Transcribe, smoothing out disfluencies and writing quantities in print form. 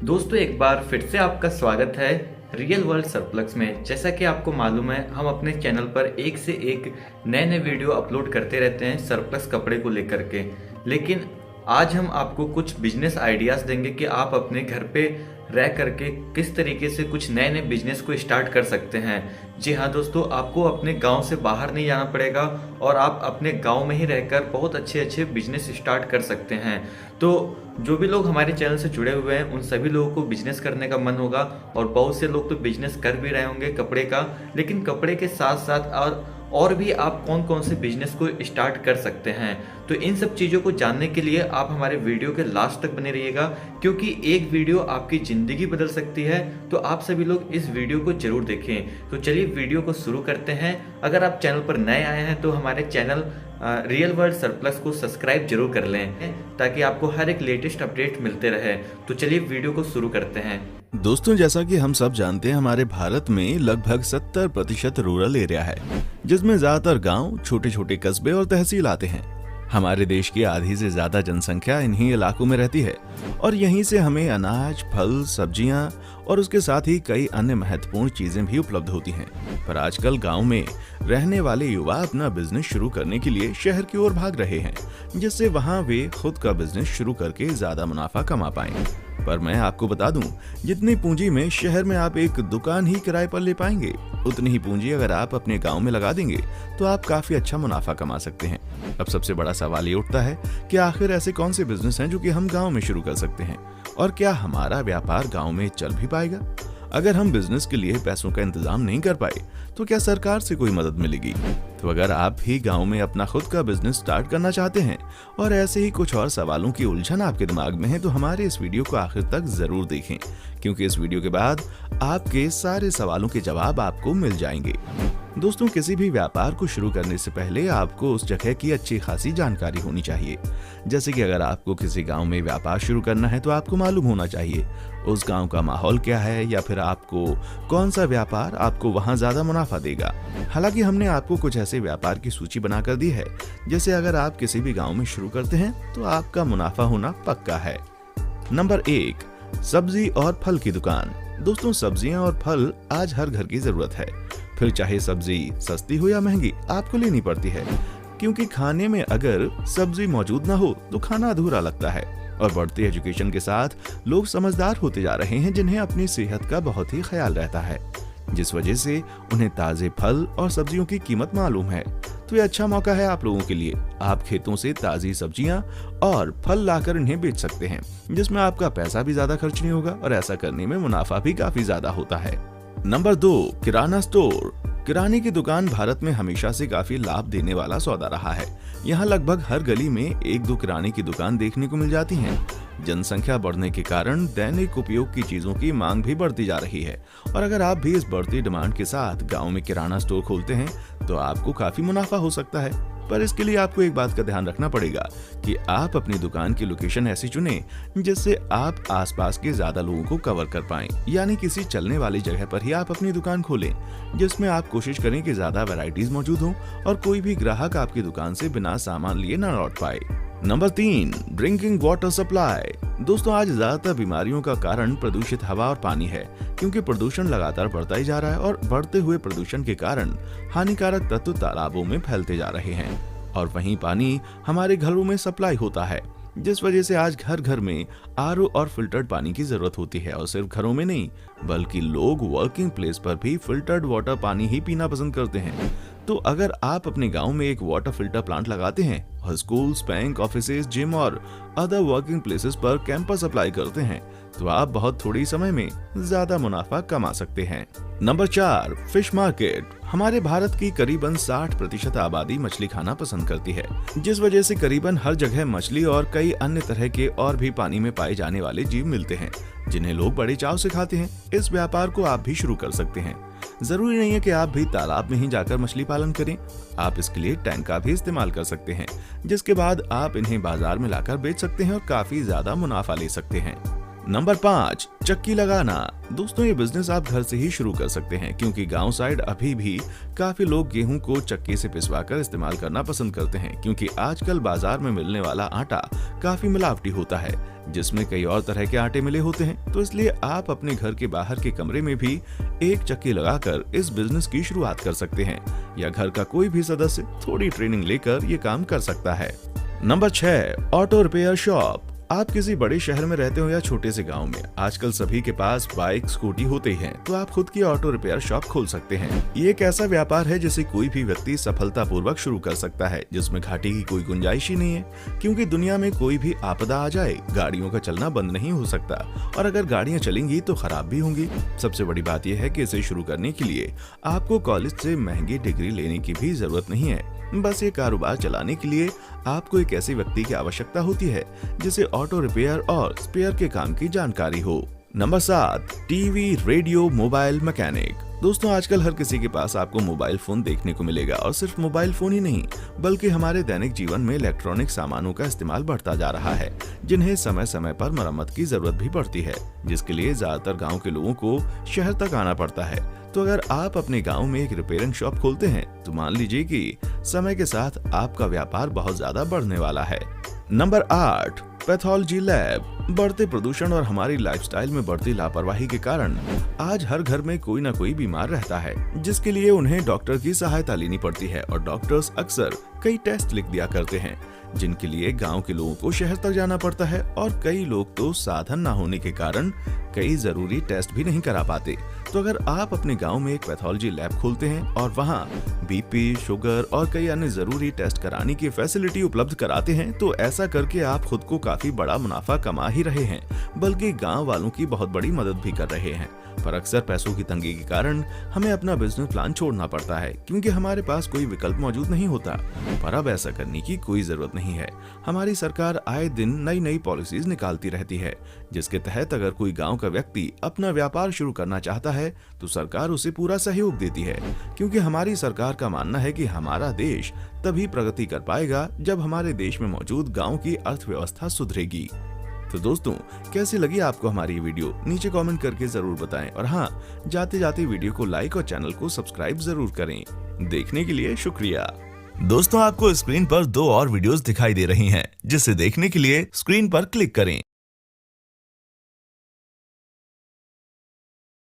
दोस्तों एक बार फिर से आपका स्वागत है रियल वर्ल्ड सरप्लस में। जैसा कि आपको मालूम है, हम अपने चैनल पर एक से एक नए नए वीडियो अपलोड करते रहते हैं सरप्लस कपड़े को लेकर के। लेकिन आज हम आपको कुछ बिजनेस आइडियाज़ देंगे कि आप अपने घर पे रह करके किस तरीके से कुछ नए नए बिजनेस को स्टार्ट कर सकते हैं। जी हाँ दोस्तों, आपको अपने गांव से बाहर नहीं जाना पड़ेगा और आप अपने गांव में ही रहकर बहुत अच्छे अच्छे बिजनेस स्टार्ट कर सकते हैं। तो जो भी लोग हमारे चैनल से जुड़े हुए हैं उन सभी लोगों को बिजनेस करने का मन होगा, और बहुत से लोग तो बिजनेस कर भी रहे होंगे कपड़े का। लेकिन कपड़े के साथ साथ और भी आप कौन कौन से बिजनेस को स्टार्ट कर सकते हैं। तो इन सब चीज़ों को जानने के लिए आप हमारे वीडियो के लास्ट तक बने रहिएगा, क्योंकि एक वीडियो आपकी ज़िंदगी बदल सकती है। तो आप सभी लोग इस वीडियो को जरूर देखें। तो चलिए वीडियो को शुरू करते हैं। अगर आप चैनल पर नए आए हैं तो हमारे चैनल रियल वर्ल्ड सरप्लस को सब्सक्राइब जरूर कर लें, ताकि आपको हर एक लेटेस्ट अपडेट मिलते रहे। तो चलिए वीडियो को शुरू करते हैं। दोस्तों, जैसा कि हम सब जानते हैं, हमारे भारत में लगभग 70% रूरल एरिया है, जिसमें ज्यादातर गांव, छोटे छोटे कस्बे और तहसील आते हैं। हमारे देश की आधी से ज्यादा जनसंख्या इन्हीं इलाकों में रहती है और यहीं से हमें अनाज, फल, सब्जियां और उसके साथ ही कई अन्य महत्वपूर्ण चीजें भी उपलब्ध होती हैं। पर आजकल गांव में रहने वाले युवा अपना बिजनेस शुरू करने के लिए शहर की ओर भाग रहे हैं, जिससे वहां वे खुद का बिजनेस शुरू करके ज्यादा मुनाफा कमा पाएं। पर मैं आपको बता दूं, जितनी पूंजी में शहर में आप एक दुकान ही किराए पर ले पाएंगे, उतनी ही पूंजी अगर आप अपने गांव में लगा देंगे तो आप काफी अच्छा मुनाफा कमा सकते हैं। अब सबसे बड़ा सवाल ये उठता है कि आखिर ऐसे कौन से बिजनेस हैं जो कि हम गांव में शुरू कर सकते हैं, और क्या हमारा व्यापार गांव में चल भी पाएगा? अगर हम बिजनेस के लिए पैसों का इंतजाम नहीं कर पाए तो क्या सरकार से कोई मदद मिलेगी? तो अगर आप भी गांव में अपना खुद का बिजनेस स्टार्ट करना चाहते हैं और ऐसे ही कुछ और सवालों की उलझन आपके दिमाग में है, तो हमारे इस वीडियो को आखिर तक जरूर देखें, क्योंकि इस वीडियो के बाद आपके सारे सवालों के जवाब आपको मिल जाएंगे। दोस्तों, किसी भी व्यापार को शुरू करने से पहले आपको उस जगह की अच्छी खासी जानकारी होनी चाहिए। जैसे कि अगर आपको किसी गांव में व्यापार शुरू करना है तो आपको मालूम होना चाहिए उस गांव का माहौल क्या है, या फिर आपको कौन सा व्यापार आपको वहां ज्यादा मुनाफा देगा। हालांकि हमने आपको कुछ ऐसे व्यापार की सूची बनाकर दी है, जैसे अगर आप किसी भी गांव में शुरू करते हैं तो आपका मुनाफा होना पक्का है। नंबर 1, सब्जी और फल की दुकान। दोस्तों, सब्जियां और फल आज हर घर की जरूरत है। फिर चाहे सब्जी सस्ती हो या महंगी, आपको लेनी पड़ती है, क्योंकि खाने में अगर सब्जी मौजूद ना हो तो खाना अधूरा लगता है। और बढ़ती एजुकेशन के साथ लोग समझदार होते जा रहे हैं, जिन्हें अपनी सेहत का बहुत ही ख्याल रहता है, जिस वजह से उन्हें ताजे फल और सब्जियों की कीमत मालूम है। तो ये अच्छा मौका है आप लोगों के लिए। आप खेतों से ताजी सब्जियां और फल लाकर इन्हें बेच सकते हैं, जिसमें आपका पैसा भी ज्यादा खर्च नहीं होगा और ऐसा करने में मुनाफा भी काफी ज्यादा होता है। नंबर 2, किराना स्टोर। किराने की दुकान भारत में हमेशा से काफी लाभ देने वाला सौदा रहा है। यहाँ लगभग हर गली में 1-2 किराने की दुकान देखने को मिल जाती हैं। जनसंख्या बढ़ने के कारण दैनिक उपयोग की चीजों की मांग भी बढ़ती जा रही है, और अगर आप भी इस बढ़ती डिमांड के साथ गांव में किराना स्टोर खोलते हैं तो आपको काफी मुनाफा हो सकता है। पर इसके लिए आपको एक बात का ध्यान रखना पड़ेगा कि आप अपनी दुकान की लोकेशन ऐसी चुनें जिससे आप आसपास के ज्यादा लोगों को कवर कर पाएं। यानी किसी चलने वाली जगह पर ही आप अपनी दुकान खोलें, जिसमें आप कोशिश करें कि ज्यादा वैरायटीज मौजूद हों और कोई भी ग्राहक आपकी दुकान से बिना सामान लिए न लौट पाए। Number 3, drinking water supply. दोस्तों, आज ज्यादातर बीमारियों का कारण प्रदूषित हवा और पानी है, क्योंकि प्रदूषण लगातार बढ़ता ही जा रहा है और बढ़ते हुए प्रदूषण के कारण हानिकारक तत्व तालाबों में फैलते जा रहे हैं, और वहीं पानी हमारे घरों में सप्लाई होता है, जिस वजह से आज घर घर में आरओ और फिल्टर्ड पानी की जरूरत होती है। और सिर्फ घरों में नहीं, बल्कि लोग वर्किंग प्लेस पर भी फिल्टर्ड वाटर पानी ही पीना पसंद करते हैं। तो अगर आप अपने गांव में एक वाटर फिल्टर प्लांट लगाते हैं और स्कूल्स, बैंक, ऑफिसेज, जिम और अदर वर्किंग प्लेसेस पर कैंपस सप्लाई करते हैं, तो आप बहुत थोड़ी समय में ज्यादा मुनाफा कमा सकते हैं। Number 4, fish market. हमारे भारत की करीबन 60% आबादी मछली खाना पसंद करती है, जिस वजह से करीबन हर जगह मछली और कई अन्य तरह के और भी पानी में पाए जाने वाले जीव मिलते हैं, जिन्हें लोग बड़े चाव से खाते हैं। इस व्यापार को आप भी शुरू कर सकते हैं। जरूरी नहीं है कि आप भी तालाब में ही जाकर मछली पालन करें, आप इसके लिए टैंक का भी इस्तेमाल कर सकते हैं, जिसके बाद आप इन्हें बाजार में लाकर बेच सकते हैं और काफी ज्यादा मुनाफा ले सकते हैं। नंबर 5, चक्की लगाना। दोस्तों, ये बिजनेस आप घर से ही शुरू कर सकते हैं क्योंकि गांव साइड अभी भी काफी लोग गेहूं को चक्की से पिसवाकर इस्तेमाल करना पसंद करते हैं क्योंकि आजकल बाजार में मिलने वाला आटा काफी मिलावटी होता है जिसमें कई और तरह के आटे मिले होते हैं। तो इसलिए आप अपने घर के बाहर के कमरे में भी एक चक्की लगाकर इस बिजनेस की शुरुआत कर सकते हैं या घर का कोई भी सदस्य थोड़ी ट्रेनिंग लेकर ये काम कर सकता है। Number 6, auto repair shop. आप किसी बड़े शहर में रहते हो या छोटे से गांव में, आजकल सभी के पास बाइक स्कूटी होते हैं, तो आप खुद की ऑटो रिपेयर शॉप खोल सकते हैं। ये एक ऐसा व्यापार है जिसे कोई भी व्यक्ति सफलतापूर्वक शुरू कर सकता है, जिसमें घाटे की कोई गुंजाइश ही नहीं है क्योंकि दुनिया में कोई भी आपदा आ जाए गाड़ियों का चलना बंद नहीं हो सकता और अगर गाड़ियां चलेंगी तो खराब भी होंगी। सबसे बड़ी बात यह है कि इसे शुरू करने के लिए आपको कॉलेज से महंगी डिग्री लेने की भी जरूरत नहीं है। बस ये कारोबार चलाने के लिए आपको एक ऐसे व्यक्ति की आवश्यकता होती है जिसे ऑटो रिपेयर और स्पेयर के काम की जानकारी हो। Number 7, TV, radio, mobile mechanic. दोस्तों, आजकल हर किसी के पास आपको मोबाइल फोन देखने को मिलेगा और सिर्फ मोबाइल फोन ही नहीं बल्कि हमारे दैनिक जीवन में इलेक्ट्रॉनिक सामानों का इस्तेमाल बढ़ता जा रहा है जिन्हें समय समय पर मरम्मत की जरूरत भी पड़ती है, जिसके लिए ज्यादातर गाँव के लोगों को शहर तक आना पड़ता है। तो अगर आप अपने गांव में एक रिपेयरिंग शॉप खोलते हैं तो मान लीजिए कि समय के साथ आपका व्यापार बहुत ज्यादा बढ़ने वाला है। Number 8, pathology lab. बढ़ते प्रदूषण और हमारी लाइफस्टाइल में बढ़ती लापरवाही के कारण आज हर घर में कोई ना कोई बीमार रहता है जिसके लिए उन्हें डॉक्टर की सहायता लेनी पड़ती है और डॉक्टर्स अक्सर कई टेस्ट लिख दिया करते हैं जिनके लिए गांव के लोगों को शहर तक जाना पड़ता है और कई लोग तो साधन न होने के कारण कई जरूरी टेस्ट भी नहीं करा पाते। तो अगर आप अपने गांव में एक पैथोलॉजी लैब खोलते हैं और वहां बीपी, शुगर और कई अन्य जरूरी टेस्ट कराने की फैसिलिटी उपलब्ध कराते हैं तो ऐसा करके आप खुद को काफी बड़ा मुनाफा कमा ही रहे हैं बल्कि गांव वालों की बहुत बड़ी मदद भी कर रहे हैं। पर अक्सर पैसों की तंगी के कारण हमें अपना बिजनेस प्लान छोड़ना पड़ता है क्योंकि हमारे पास कोई विकल्प मौजूद नहीं होता। पर अब ऐसा करने की कोई जरूरत नहीं है। हमारी सरकार आए दिन नई नई पॉलिसीज निकालती रहती है जिसके तहत अगर कोई गांव का व्यक्ति अपना व्यापार शुरू करना चाहता है तो सरकार उसे पूरा सहयोग देती है क्योंकि हमारी सरकार का मानना है कि हमारा देश तभी प्रगति कर पाएगा जब हमारे देश में मौजूद गाँव की अर्थव्यवस्था सुधरेगी। तो दोस्तों, कैसी लगी आपको हमारी वीडियो नीचे कमेंट करके जरूर बताएं और हाँ, जाते जाते वीडियो को लाइक और चैनल को सब्सक्राइब जरूर करें। देखने के लिए शुक्रिया। दोस्तों, आपको स्क्रीन पर 2 और वीडियोस दिखाई दे रही हैं जिसे देखने के लिए स्क्रीन पर क्लिक करें।